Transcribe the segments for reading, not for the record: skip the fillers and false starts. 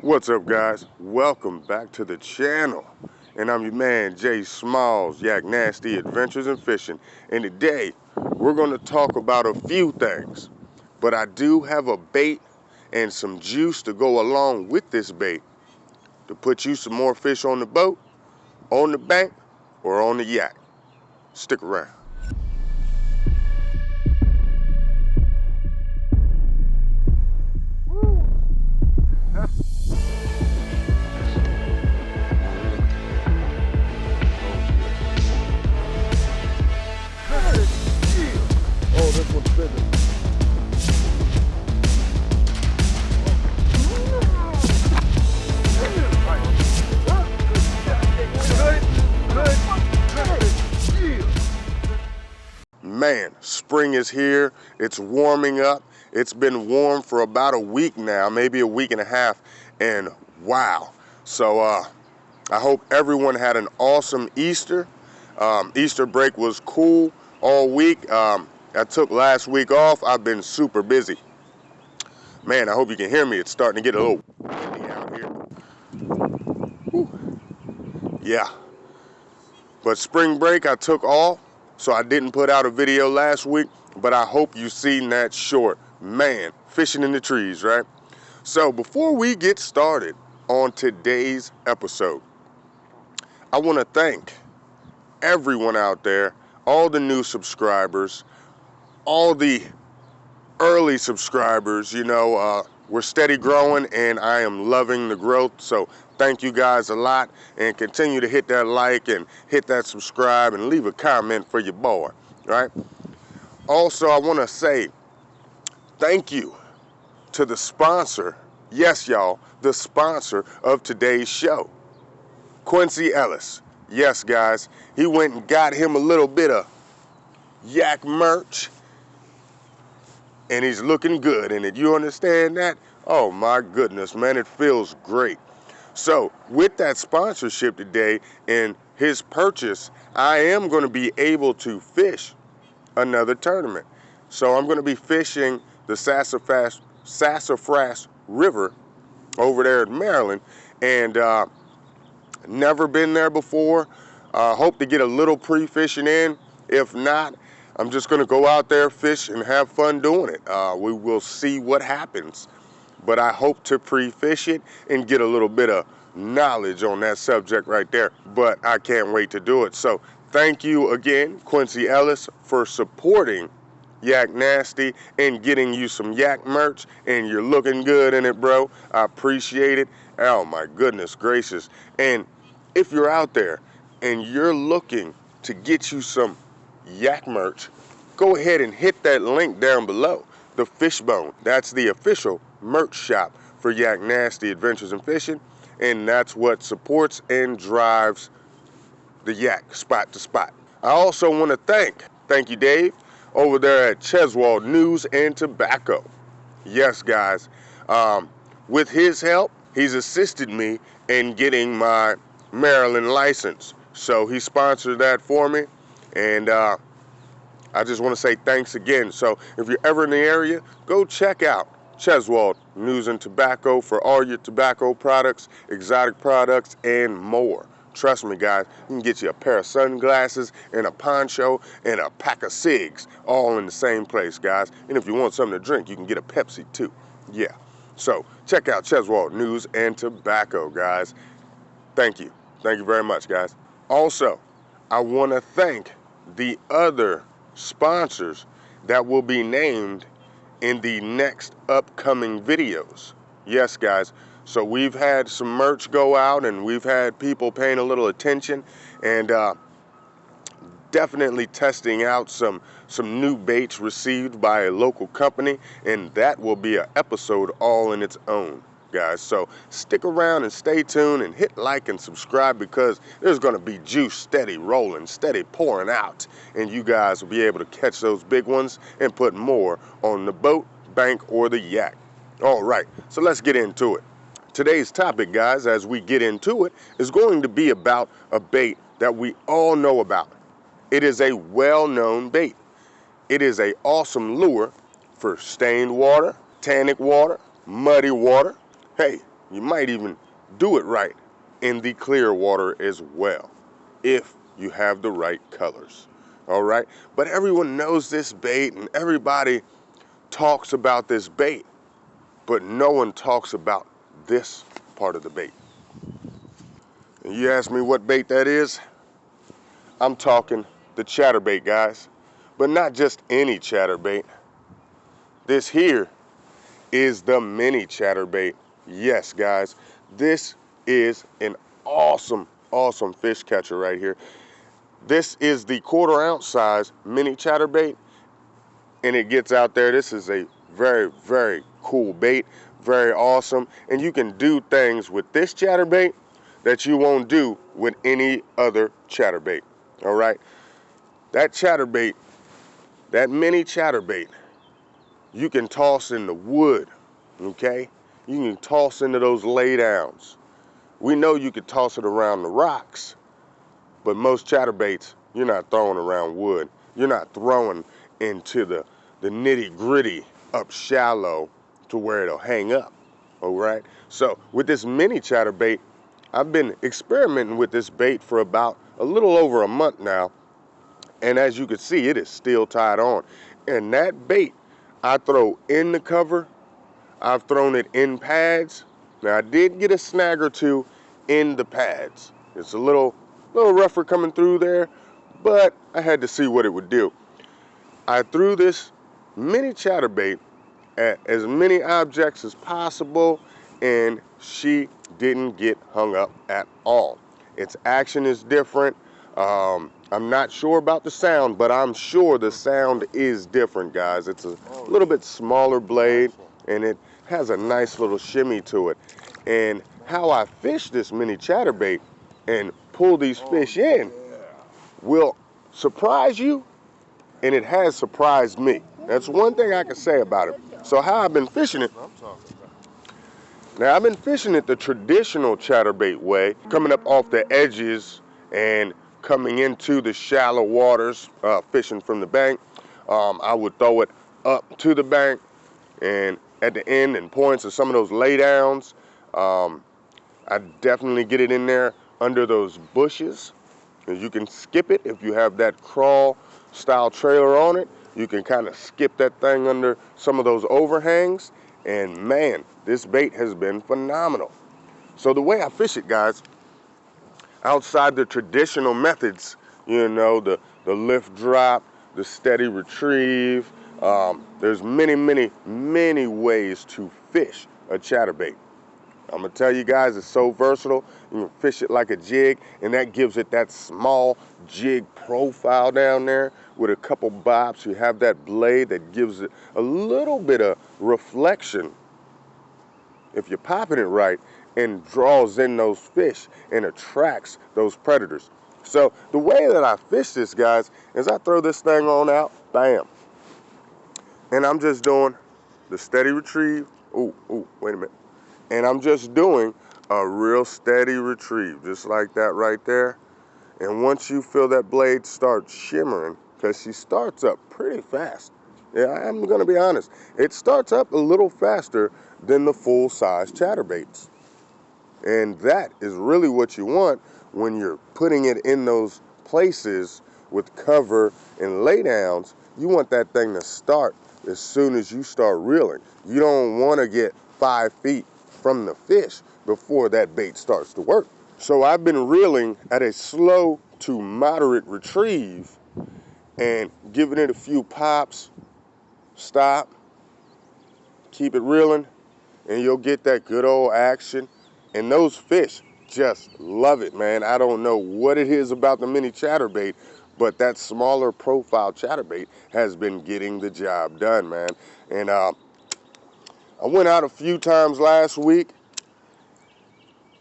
What's up, guys? Welcome back to the channel. And I'm your man, Jay Smalls, Yak Nasty Adventures in Fishing. And today, we're going to talk about a few things. But I do have a bait and some juice to go along with this bait to put you some more fish on the boat, on the bank, or on the yak. Stick around. Oh, this one's bigger. Man, spring is here. It's warming up. It's been warm for about a week now, maybe a week and a half, and wow. So I hope everyone had an awesome Easter. Easter break was cool all week. I took last week off. I've been super busy. Man, I hope you can hear me. It's starting to get a little windy out here. Whew. Yeah. But spring break, I took off, so I didn't put out a video last week, but I hope you seen that short. Man, fishing in the trees, right? So before we get started on today's episode, I want to thank everyone out there, all the new subscribers, all the early subscribers. We're steady growing and I am loving the growth. So thank you guys a lot, and continue to hit that like and hit that subscribe and leave a comment for your boy, right? Also, I want to say thank you to the sponsor. Yes, y'all, the sponsor of today's show, Quincy Ellis. Yes, guys, he went and got him a little bit of yak merch, and he's looking good in it. You understand that? Oh my goodness, man, it feels great. So with that sponsorship today and his purchase, I am going to be able to fish another tournament. So I'm going to be fishing the Sassafras River over there in Maryland, and never been there before. Hope to get a little pre-fishing in. If not, I'm just going to go out there, fish, and have fun doing it. We will see what happens. But I hope to pre-fish it and get a little bit of knowledge on that subject right there. But I can't wait to do it. So thank you again, Quincy Ellis, for supporting Yak Nasty and getting you some yak merch. And you're looking good in it, bro. I appreciate it. Oh my goodness gracious. And if you're out there and you're looking to get you some yak merch, go ahead and hit that link down below, the Fishbone. That's the official merch shop for Yak Nasty Adventures in Fishing, and that's what supports and drives the yak spot to spot. I also want to thank you, Dave, over there at Cheswold News and Tobacco. Yes, guys, with his help, he's assisted me in getting my Maryland license. So he sponsored that for me, and I just want to say thanks again. So if you're ever in the area, go check out Cheswold News and Tobacco for all your tobacco products, exotic products, and more. Trust me, guys, you can get you a pair of sunglasses and a poncho and a pack of cigs all in the same place, guys. And if you want something to drink, you can get a Pepsi too. Yeah. So check out Cheswold News and Tobacco, guys. Thank you. Thank you very much, guys. Also, I want to thank the other sponsors that will be named in the next upcoming videos. Yes, guys. So we've had some merch go out, and we've had people paying a little attention, and definitely testing out some new baits received by a local company, and that will be an episode all in its own, guys. So stick around and stay tuned and hit like and subscribe, because there's going to be juice steady rolling, steady pouring out, and you guys will be able to catch those big ones and put more on the boat, bank, or the yak. All right, so let's get into it. Today's topic, guys, as we get into it, is going to be about a bait that we all know about. It is a well-known bait. It is an awesome lure for stained water, tannic water, muddy water. Hey, You might even do it right in the clear water as well, if you have the right colors. All right, but everyone knows this bait and everybody talks about this bait, but no one talks about this part of the bait. And you ask me what bait that is? I'm talking the chatterbait, guys, but not just any chatterbait. This here is the mini chatterbait. Yes, guys, this is an awesome, awesome fish catcher right here. This is the 1/4 ounce size mini chatterbait, and it gets out there. This is a very, very cool bait, very awesome, and you can do things with this chatterbait that you won't do with any other chatterbait. All right, that chatterbait, that mini chatterbait, you can toss in the wood, okay? You can toss into those laydowns. We know you could toss it around the rocks, but most chatterbaits, you're not throwing around wood. You're not throwing into the nitty gritty up shallow to where it'll hang up, all right? So with this mini chatterbait, I've been experimenting with this bait for about a little over a month now, and as you can see, it is still tied on. And that bait, I throw in the cover. I've thrown it in pads. Now I did get a snag or two in the pads. It's a little rougher coming through there, but I had to see what it would do. I threw this mini chatterbait at as many objects as possible, and she didn't get hung up at all. Its action is different. I'm not sure about the sound, but I'm sure the sound is different, guys. It's a little bit smaller blade, and it has a nice little shimmy to it. And how I fish this mini chatterbait and pull these fish in will surprise you, and it has surprised me. That's one thing I can say about it. So how I've been fishing it, now I've been fishing it the traditional chatterbait way, coming up off the edges and coming into the shallow waters, fishing from the bank. I would throw it up to the bank, and at the end and points of some of those laydowns, I definitely get it in there under those bushes. You can skip it if you have that crawl style trailer on it. You can kind of skip that thing under some of those overhangs, and man, this bait has been phenomenal. So the way I fish it, guys, outside the traditional methods, you know, the lift drop, the steady retrieve, there's many ways to fish a chatterbait. I'm gonna tell you guys, it's so versatile. You can fish it like a jig, and that gives it that small jig profile down there with a couple bops. You have that blade that gives it a little bit of reflection, if you're popping it right, and draws in those fish and attracts those predators. So the way that I fish this, guys, is I throw this thing on out, bam. And I'm just doing the steady retrieve. Ooh, wait a minute. And I'm just doing a real steady retrieve, just like that right there. And once you feel that blade start shimmering, because she starts up pretty fast. Yeah, I'm gonna be honest. It starts up a little faster than the full-size chatterbaits. And that is really what you want when you're putting it in those places with cover and laydowns. You want that thing to start as soon as you start reeling. You don't want to get 5 feet from the fish before that bait starts to work. So I've been reeling at a slow to moderate retrieve and giving it a few pops, stop, keep it reeling, and you'll get that good old action. And those fish just love it, man. I don't know what it is about the mini chatterbait, but that smaller profile chatterbait has been getting the job done, man. And I went out a few times last week.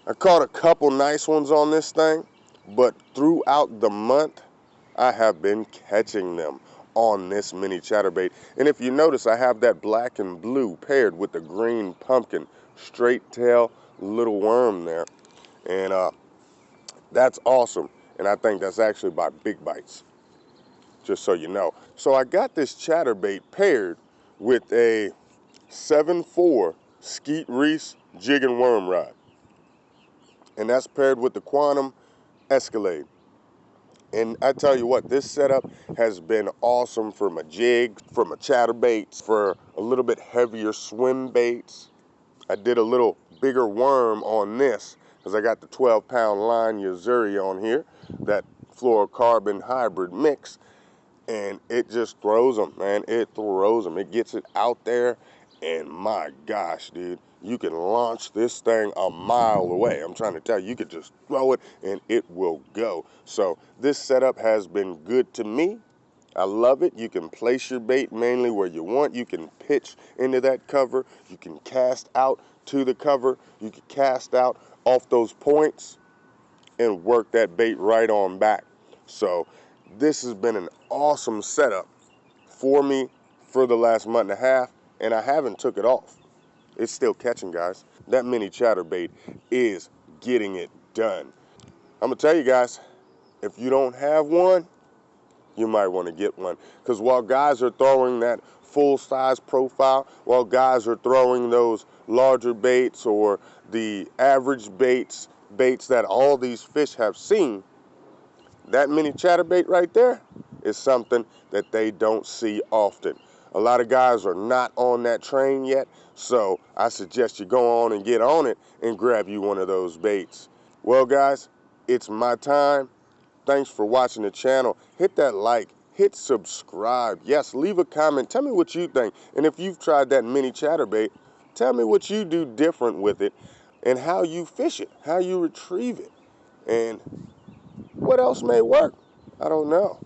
I caught a couple nice ones on this thing, but throughout the month, I have been catching them on this mini chatterbait. And if you notice, I have that black and blue paired with the green pumpkin straight tail little worm there. And that's awesome. And I think that's actually by Big Bites, just so you know. So I got this chatterbait paired with a 7.4 Skeet Reese jig and worm rod. And that's paired with the Quantum Escalade. And I tell you what, this setup has been awesome for my jigs, for my chatterbaits, for a little bit heavier swim baits. I did a little bigger worm on this because I got the 12-pound line Yo-Zuri on here, that fluorocarbon hybrid mix, and it just throws them, man. It throws them. It gets it out there, and my gosh, dude, you can launch this thing a mile away. I'm trying to tell you, you could just throw it and it will go. So this setup has been good to me. I love it. You can place your bait mainly where you want. You can pitch into that cover. You can cast out to the cover. You can cast out off those points and work that bait right on back. So this has been an awesome setup for me for the last month and a half, and I haven't took it off. It's still catching, guys. That mini chatterbait is getting it done. I'm gonna tell you guys, if you don't have one, you might want to get one. Because while guys are throwing that full-size profile, while guys are throwing those larger baits or the average baits that all these fish have seen, that mini chatterbait right there is something that they don't see often. A lot of guys are not on that train yet, so I suggest you go on and get on it and grab you one of those baits. Well, guys, it's my time. Thanks for watching the channel. Hit that like, hit subscribe. Yes, leave a comment. Tell me what you think. And if you've tried that mini chatterbait, tell me what you do different with it and how you fish it, how you retrieve it, and what else may work. I don't know.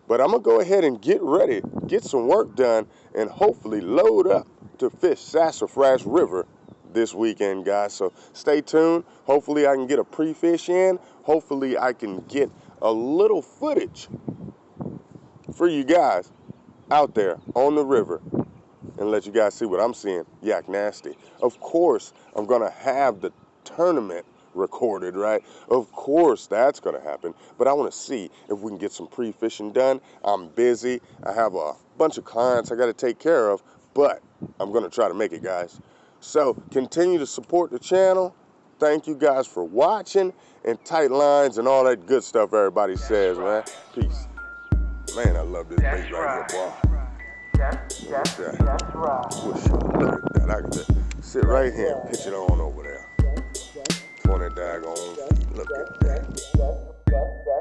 But I'm going to go ahead and get ready, get some work done, and hopefully load up to fish Sassafras River this weekend, guys. So stay tuned. Hopefully I can get a pre-fish in. Hopefully I can get a little footage for you guys out there on the river and let you guys see what I'm seeing. Yak Nasty. Of course, I'm going to have the tournament recorded, right? Of course that's going to happen, but I want to see if we can get some pre-fishing done. I'm busy. I have a bunch of clients I got to take care of, but I'm going to try to make it, guys. So continue to support the channel. Thank you guys for watching, and tight lines and all that good stuff everybody says, man. Peace. Man, I love this bait right here, boy. That's right. Push. Look at that. I can just sit right here and pitch it on over there. 20 daggone. Look at that.